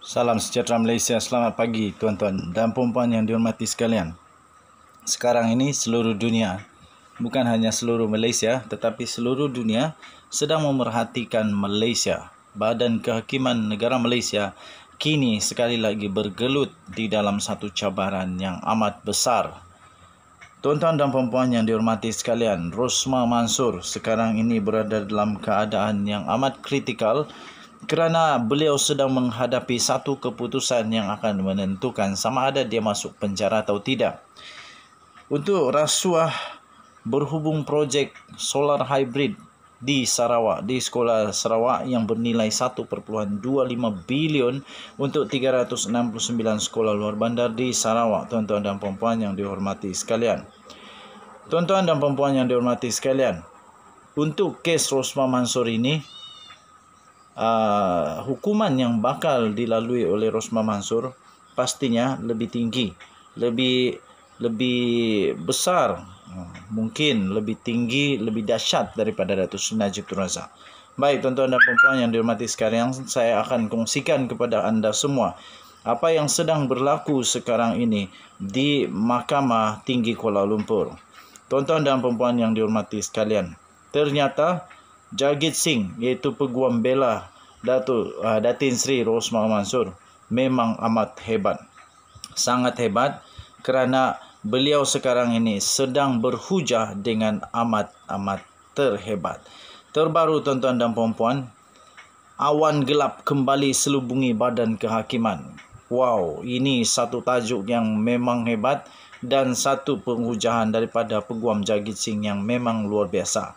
Salam sejahtera Malaysia, selamat pagi tuan-tuan dan puan-puan yang dihormati sekalian. Sekarang ini seluruh dunia, bukan hanya seluruh Malaysia tetapi seluruh dunia sedang memerhatikan Malaysia. Badan Kehakiman Negara Malaysia kini sekali lagi bergelut di dalam satu cabaran yang amat besar. Tuan-tuan dan puan-puan yang dihormati sekalian, Rosmah Mansor sekarang ini berada dalam keadaan yang amat kritikal kerana beliau sedang menghadapi satu keputusan yang akan menentukan sama ada dia masuk penjara atau tidak. Untuk rasuah berhubung projek solar hybrid di Sarawak, di sekolah Sarawak yang bernilai 1.25 bilion untuk 369 sekolah luar bandar di Sarawak, tuan-tuan dan puan-puan yang dihormati sekalian. Tuan-tuan dan puan-puan yang dihormati sekalian, untuk kes Rosmah Mansor ini, hukuman yang bakal dilalui oleh Rosmah Mansor pastinya lebih tinggi, lebih besar, mungkin lebih tinggi, lebih dahsyat daripada Datuk Seri Najib Tun Razak. Baik tuan-tuan dan puan-puan yang dihormati sekalian, saya akan kongsikan kepada anda semua apa yang sedang berlaku sekarang ini di Mahkamah Tinggi Kuala Lumpur. Tuan-tuan dan puan-puan yang dihormati sekalian, ternyata Jagit Singh, iaitu Peguam Bela Datin Seri Rosmah Mansor, memang amat hebat. Sangat hebat kerana beliau sekarang ini sedang berhujah dengan amat terhebat. Terbaru tuan-tuan dan puan-puan, awan gelap kembali selubungi Badan Kehakiman. Wow, ini satu tajuk yang memang hebat dan satu penghujahan daripada Peguam Jagit Singh yang memang luar biasa.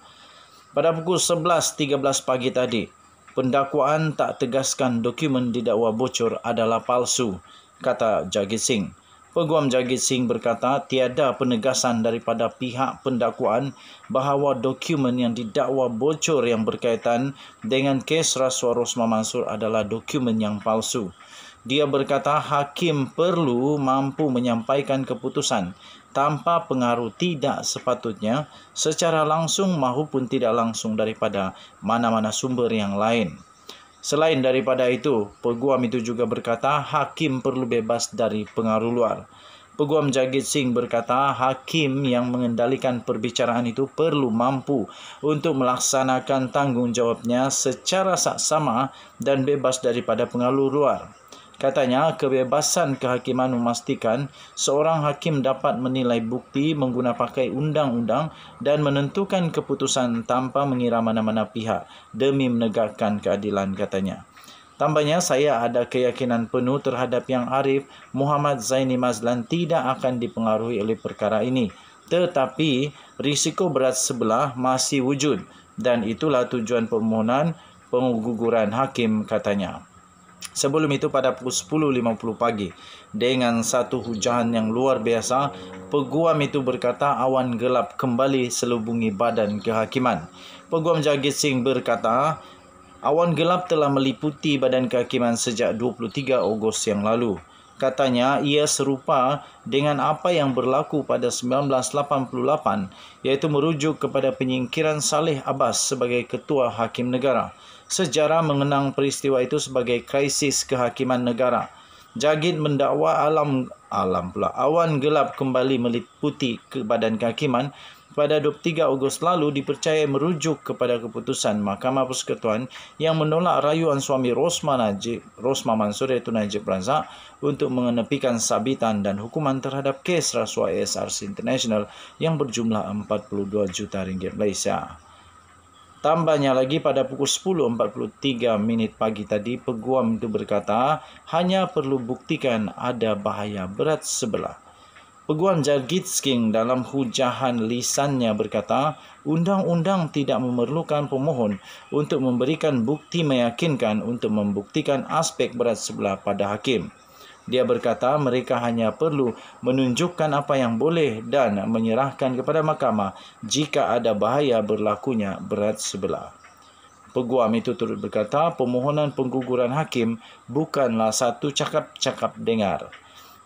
Pada pukul 11.13 pagi tadi, pendakwaan tak tegaskan dokumen didakwa bocor adalah palsu, kata Jagit Singh. Peguam Jagit Singh berkata tiada penegasan daripada pihak pendakwaan bahawa dokumen yang didakwa bocor yang berkaitan dengan kes rasuah Rosmah Mansor adalah dokumen yang palsu. Dia berkata hakim perlu mampu menyampaikan keputusan tanpa pengaruh tidak sepatutnya secara langsung maupun tidak langsung daripada mana-mana sumber yang lain. Selain daripada itu, peguam itu juga berkata hakim perlu bebas dari pengaruh luar. Peguam Jagit Singh berkata hakim yang mengendalikan perbicaraan itu perlu mampu untuk melaksanakan tanggungjawabnya secara saksama dan bebas daripada pengaruh luar. Katanya, kebebasan kehakiman memastikan seorang hakim dapat menilai bukti menggunakan pakai undang-undang dan menentukan keputusan tanpa mengira mana-mana pihak demi menegakkan keadilan, katanya. Tambahnya, saya ada keyakinan penuh terhadap Yang Arif Muhammad Zaini Mazlan tidak akan dipengaruhi oleh perkara ini. Tetapi, risiko berat sebelah masih wujud dan itulah tujuan permohonan pengguguran hakim, katanya. Sebelum itu pada pukul 10.50 pagi, dengan satu hujan yang luar biasa, peguam itu berkata awan gelap kembali selubungi Badan Kehakiman. Peguam Jagit Singh berkata, awan gelap telah meliputi Badan Kehakiman sejak 23 Ogos yang lalu. Katanya, ia serupa dengan apa yang berlaku pada 1988, iaitu merujuk kepada penyingkiran Saleh Abbas sebagai Ketua Hakim Negara. Sejarah mengenang peristiwa itu sebagai krisis kehakiman negara. Jagit mendakwa awan gelap kembali meliputi ke Badan Kehakiman pada 23 Ogos lalu dipercayai merujuk kepada keputusan Mahkamah Persekutuan yang menolak rayuan suami Rosmah Mansor iaitu Najib Razak untuk mengenepikan sabitan dan hukuman terhadap kes rasuah ASRC International yang berjumlah 42 juta ringgit Malaysia. Tambahnya lagi pada pukul 10.43 pagi tadi, peguam itu berkata hanya perlu buktikan ada bahaya berat sebelah. Peguam Jagit Singh dalam hujahan lisannya berkata, undang-undang tidak memerlukan pemohon untuk memberikan bukti meyakinkan untuk membuktikan aspek berat sebelah pada hakim. Dia berkata mereka hanya perlu menunjukkan apa yang boleh dan menyerahkan kepada mahkamah jika ada bahaya berlakunya berat sebelah. Peguam itu turut berkata permohonan pengguguran hakim bukanlah satu cakap-cakap dengar.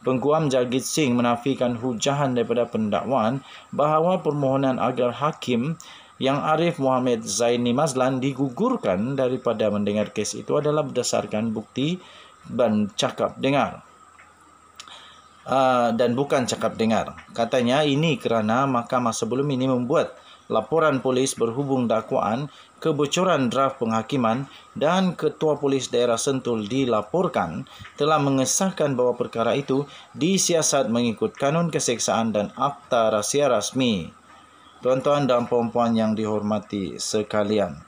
Peguam Jagit Singh menafikan hujahan daripada pendakwaan bahawa permohonan agar hakim Yang Arif Muhammad Zaini Mazlan digugurkan daripada mendengar kes itu adalah berdasarkan bukti dan cakap dengar. Dan bukan cakap dengar. Katanya ini kerana mahkamah sebelum ini membuat laporan polis berhubung dakwaan kebocoran draft penghakiman dan Ketua Polis Daerah Sentul dilaporkan telah mengesahkan bahawa perkara itu disiasat mengikut Kanun Keseksaan dan Akta Rahsia Rasmi. Tuan-tuan dan puan-puan yang dihormati sekalian,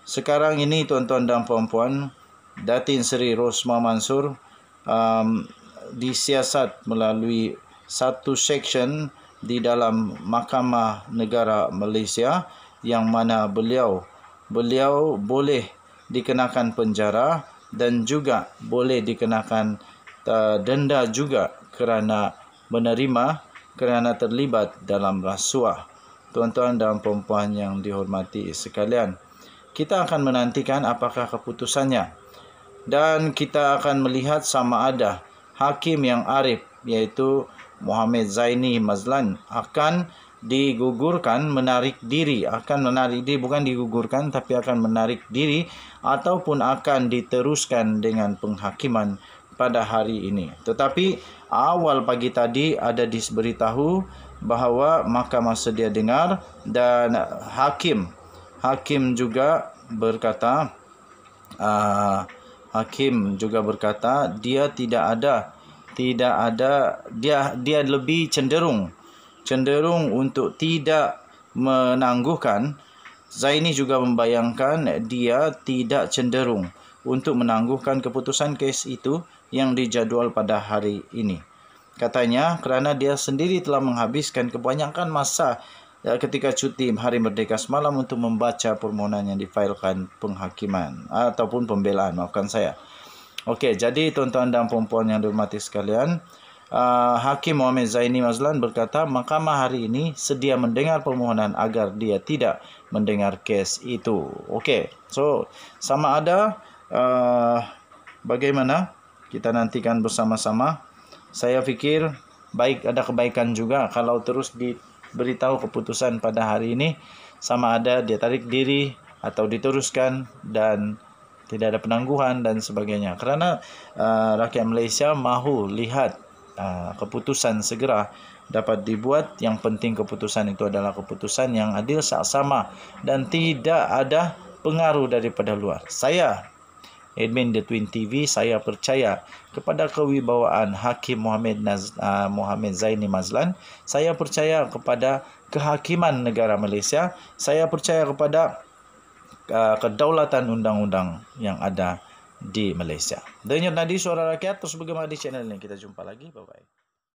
sekarang ini tuan-tuan dan puan-puan, Datin Seri Rosmah Mansur disiasat melalui satu seksyen di dalam Mahkamah Negara Malaysia yang mana beliau boleh dikenakan penjara dan juga boleh dikenakan denda juga kerana terlibat dalam rasuah. Tuan-tuan dan puan-puan yang dihormati sekalian, kita akan menantikan apakah keputusannya dan kita akan melihat sama ada hakim yang arif iaitu Mohamed Zaini Mazlan akan digugurkan, menarik diri, bukan digugurkan tapi akan menarik diri ataupun akan diteruskan dengan penghakiman pada hari ini. Tetapi awal pagi tadi ada diberitahu bahawa mahkamah sedia dengar dan hakim juga berkata dia dia lebih cenderung untuk tidak menangguhkan. Zaini juga membayangkan dia tidak cenderung untuk menangguhkan keputusan kes itu yang dijadual pada hari ini. Katanya kerana dia sendiri telah menghabiskan kebanyakan masa ketika cuti Hari Merdeka semalam untuk membaca permohonan yang difailkan penghakiman ataupun pembelaan, maafkan saya. Okey, jadi tuan-tuan dan puan-puan yang dihormati sekalian, Hakim Mohamed Zaini Mazlan berkata mahkamah hari ini sedia mendengar permohonan agar dia tidak mendengar kes itu. Okey, so sama ada bagaimana kita nantikan bersama-sama. Saya fikir ada kebaikan juga kalau terus diberitahu keputusan pada hari ini, sama ada dia tarik diri atau diteruskan dan tidak ada penangguhan dan sebagainya. Kerana rakyat Malaysia mahu lihat keputusan segera dapat dibuat. Yang penting keputusan itu adalah keputusan yang adil, saksama dan tidak ada pengaruh daripada luar. Saya, admin The Twin TV, saya percaya kepada kewibawaan Hakim Mohamed Zaini Mazlan. Saya percaya kepada kehakiman negara Malaysia. Saya percaya kepada kedaulatan undang-undang yang ada di Malaysia. Denyut nadi suara rakyat terus bergema di channel ini. Kita jumpa lagi. Bye-bye.